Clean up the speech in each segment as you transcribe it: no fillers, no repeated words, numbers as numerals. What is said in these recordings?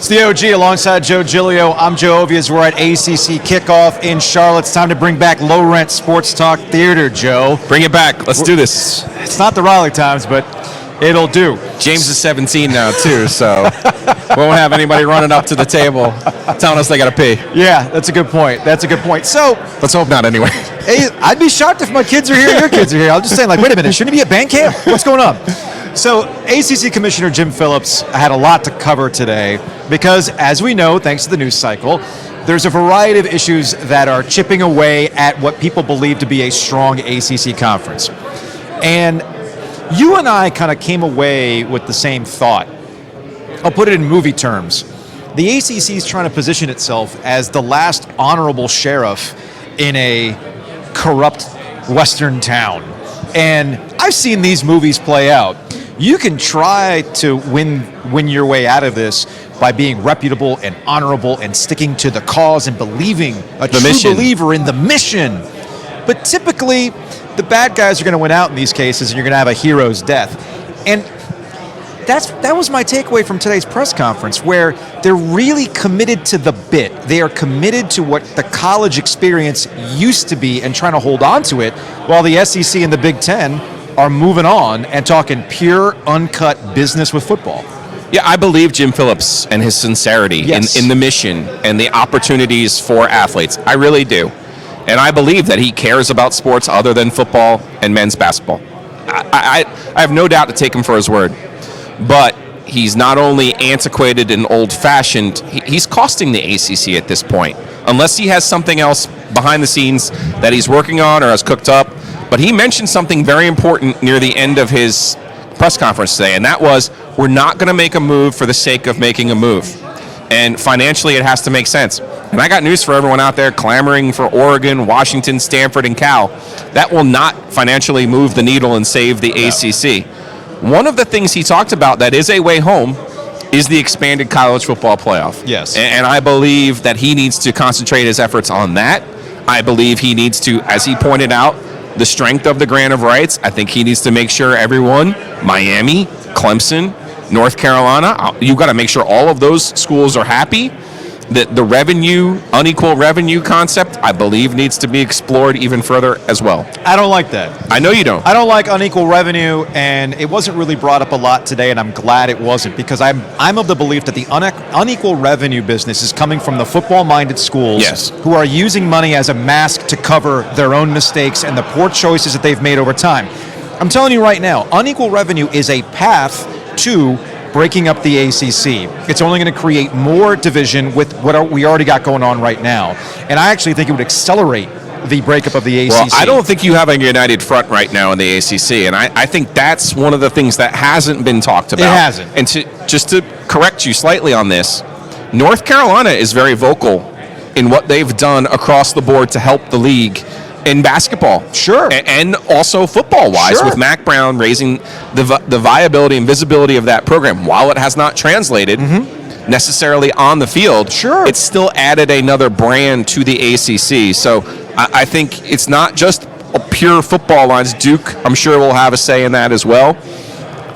It's the OG alongside Joe Giglio. I'm Joe Ovies. We're at ACC kickoff in Charlotte. It's time to bring back low-rent sports talk theater, Joe. Bring it back. Let's do this. It's not the Raleigh Times, but it'll do. James is 17 now, too, so we won't have anybody running up to the table telling us they got to pee. Yeah, that's a good point. So, let's hope not anyway. Hey, I'd be shocked if my kids are here and your kids are here. I'm just saying, wait a minute, shouldn't he be at band camp? What's going on? So, ACC Commissioner Jim Phillips had a lot to cover today because, as we know, thanks to the news cycle, there's a variety of issues that are chipping away at what people believe to be a strong ACC conference. And you and I kind of came away with the same thought. I'll put it in movie terms. The ACC is trying to position itself as the last honorable sheriff in a corrupt Western town. And I've seen these movies play out. You can try to win your way out of this by being reputable and honorable and sticking to the cause and believing a true believer in the mission. But typically, the bad guys are going to win out in these cases, and you're going to have a hero's death. And that was my takeaway from today's press conference, where they're really committed to the bit. They are committed to what the college experience used to be and trying to hold on to it, while the SEC and the Big Ten are moving on and talking pure, uncut business with football. Yeah, I believe Jim Phillips and his sincerity in the mission and the opportunities for athletes. I really do. And I believe that he cares about sports other than football and men's basketball. I have no doubt to take him for his word. But he's not only antiquated and old-fashioned, he's costing the ACC at this point. Unless he has something else behind the scenes that he's working on or has cooked up. But he mentioned something very important near the end of his press conference today, and that was, we're not going to make a move for the sake of making a move. And financially, it has to make sense. And I got news for everyone out there clamoring for Oregon, Washington, Stanford, and Cal. That will not financially move the needle and save the ACC. One of the things he talked about that is a way home is the expanded college football playoff. Yes. And I believe that he needs to concentrate his efforts on that. I believe he needs to, as he pointed out, the strength of the grant of rights. I think he needs to make sure everyone, Miami, Clemson, North Carolina, you've got to make sure all of those schools are happy. That the unequal revenue concept, I believe, needs to be explored even further as well. I don't like that. I know you don't. I don't like unequal revenue, and it wasn't really brought up a lot today, and I'm glad it wasn't, because I'm of the belief that the unequal revenue business is coming from the football-minded schools who are using money as a mask to cover their own mistakes and the poor choices that they've made over time. I'm telling you right now, unequal revenue is a path to breaking up the ACC. It's only going to create more division with what we already got going on right now. And I actually think it would accelerate the breakup of the ACC. Well, I don't think you have a united front right now in the ACC, and I think that's one of the things that hasn't been talked about. It hasn't. And just to correct you slightly on this, North Carolina is very vocal in what they've done across the board to help the league in basketball. Sure. And also football-wise, with Mack Brown raising the viability and visibility of that program. While it has not translated necessarily on the field, it's still added another brand to the ACC. So I think it's not just a pure football lines. Duke, I'm sure, will have a say in that as well.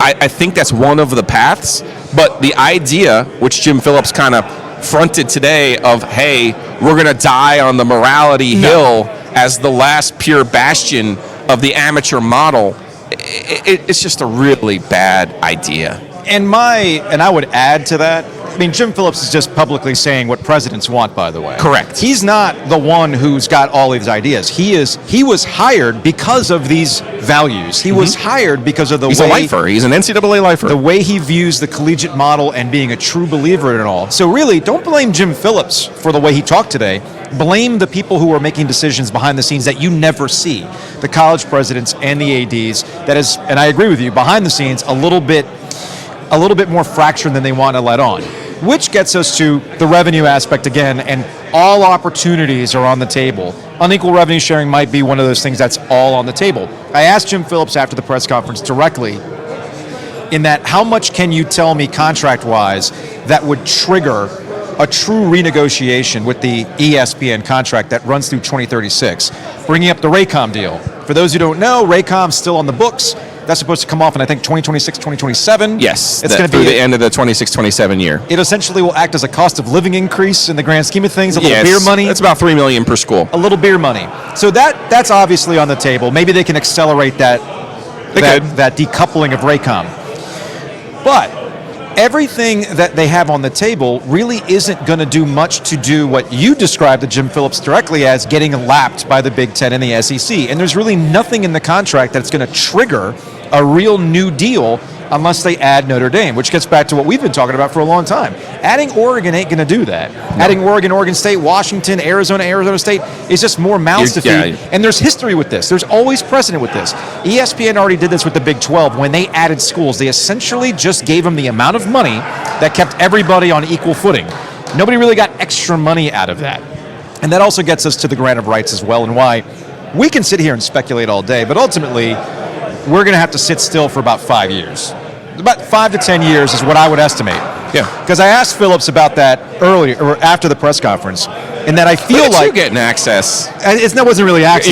I think that's one of the paths. But the idea, which Jim Phillips kind of fronted today of, hey, we're going to die on the morality hill as the last pure bastion of the amateur model, it's just a really bad idea. And I would add to that, I mean, Jim Phillips is just publicly saying what presidents want, by the way. Correct. He's not the one who's got all these ideas. He was hired because of these values. He was hired because of He's a lifer. He's an NCAA lifer. The way he views the collegiate model and being a true believer in it all. So really, don't blame Jim Phillips for the way he talked today. Blame the people who are making decisions behind the scenes that you never see. The college presidents and the ADs. That is, and I agree with you, behind the scenes, a little bit more fractured than they want to let on. Which gets us to the revenue aspect again, and all opportunities are on the table. Unequal revenue sharing might be one of those things that's all on the table. I asked Jim Phillips after the press conference directly in that, how much can you tell me contract-wise that would trigger a true renegotiation with the ESPN contract that runs through 2036, bringing up the Raycom deal. For those who don't know, Raycom's still on the books. That's supposed to come off in, I think, 2026, 2027. Yes, it's going to through be the end of the 26-27 year. It essentially will act as a cost of living increase in the grand scheme of things. A little beer money. It's about $3 million per school. A little beer money. So that's obviously on the table. Maybe they can accelerate that decoupling of Raycom. But everything that they have on the table really isn't going to do much to do what you described to Jim Phillips directly as getting lapped by the Big Ten and the SEC. And there's really nothing in the contract that's going to trigger a real new deal unless they add Notre Dame, which gets back to what we've been talking about for a long time. Adding Oregon ain't going to do that. No. Adding Oregon, Oregon State, Washington, Arizona State is just more mouths to feed. And there's history with this. There's always precedent with this. ESPN already did this with the Big 12 when they added schools. They essentially just gave them the amount of money that kept everybody on equal footing. Nobody really got extra money out of that. And that also gets us to the grant of rights as well, and why we can sit here and speculate all day, but ultimately we're going to have to sit still for about 5 years. About 5 to 10 years is what I would estimate. Yeah. Because I asked Phillips about that earlier, or after the press conference, and that I feel like you getting access. That wasn't really access.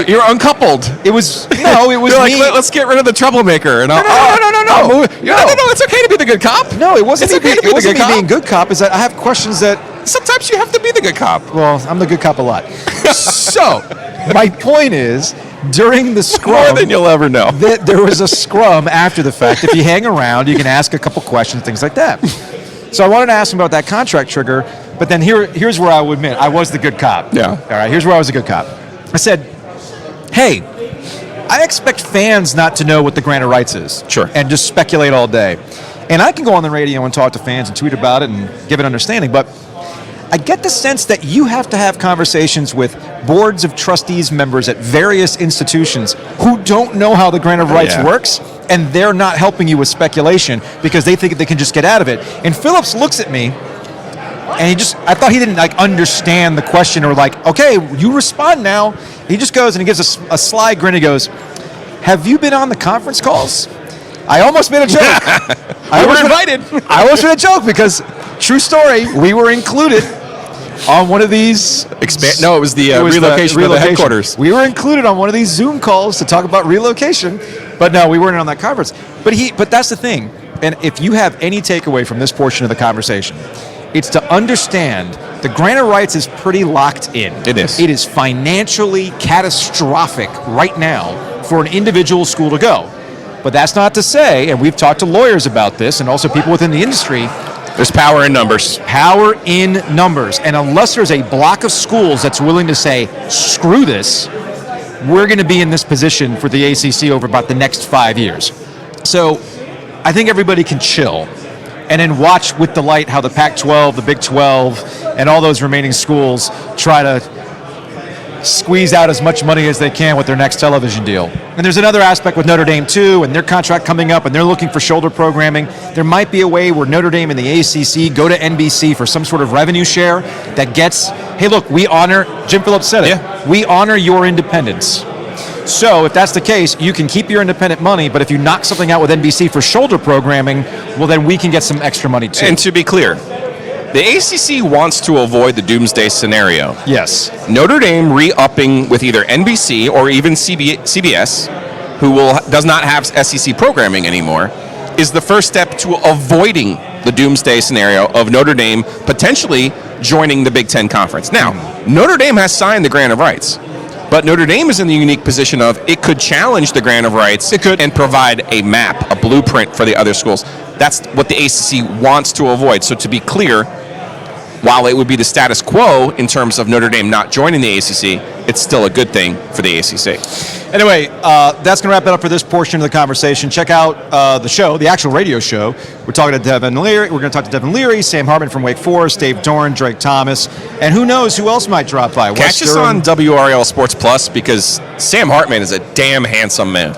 You're uncoupled. It was me. Like, let's get rid of the troublemaker. And no. No, it's okay to be the good cop. No, it wasn't. It's okay to be the good cop. Being good cop is that I have questions that sometimes you have to be the good cop. Well, I'm the good cop a lot. So, my point is, during the scrum, more than you'll ever know, there was a scrum after the fact. If you hang around, you can ask a couple questions, things like that. So I wanted to ask him about that contract trigger, but then here's where I would admit I was the good cop. Yeah. All right, here's where I was a good cop. I said, hey, I expect fans not to know what the grant of rights is. Sure. And just speculate all day. And I can go on the radio and talk to fans and tweet about it and give an understanding, but I get the sense that you have to have conversations with boards of trustees members at various institutions who don't know how the grant of rights works, and they're not helping you with speculation because they think they can just get out of it. And Phillips looks at me, and I thought he didn't understand the question, or okay, you respond now. He just goes and he gives a sly grin. He goes, have you been on the conference calls? I almost made a joke. I was invited. I almost made a joke because, true story, we were included on one of these. No, it was the relocation of the headquarters. We were included on one of these Zoom calls to talk about relocation, but no, we weren't on that conference. But that's the thing. And if you have any takeaway from this portion of the conversation, it's to understand the grant of rights is pretty locked in. It is. It is financially catastrophic right now for an individual school to go. But that's not to say, and we've talked to lawyers about this and also people within the industry, there's power in numbers. Power in numbers. And unless there's a block of schools that's willing to say, screw this, we're going to be in this position for the ACC over about the next 5 years. So I think everybody can chill and then watch with delight how the Pac-12, the Big 12, and all those remaining schools try to squeeze out as much money as they can with their next television deal. And there's another aspect with Notre Dame too, and their contract coming up, and they're looking for shoulder programming. There might be a way where Notre Dame and the ACC go to NBC for some sort of revenue share that gets, hey look, we honor, Jim Phillips said it, we honor your independence. So if that's the case, you can keep your independent money, but if you knock something out with NBC for shoulder programming, well then we can get some extra money too. And to be clear, the ACC wants to avoid the doomsday scenario. Yes. Notre Dame re-upping with either NBC or even CBS, who does not have SEC programming anymore, is the first step to avoiding the doomsday scenario of Notre Dame potentially joining the Big Ten Conference. Now, Notre Dame has signed the grant of rights, but Notre Dame is in the unique position of it could challenge the grant of rights and provide a map, a blueprint for the other schools. That's what the ACC wants to avoid. So to be clear, while it would be the status quo in terms of Notre Dame not joining the ACC, it's still a good thing for the ACC. Anyway, that's going to wrap it up for this portion of the conversation. Check out the show, the actual radio show. We're talking to Devin Leary. We're going to talk to Devin Leary, Sam Hartman from Wake Forest, Dave Dorn, Drake Thomas, and who knows who else might drop by. Catch us on WRL Sports Plus because Sam Hartman is a damn handsome man.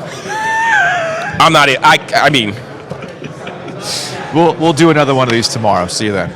I mean, we'll do another one of these tomorrow. See you then.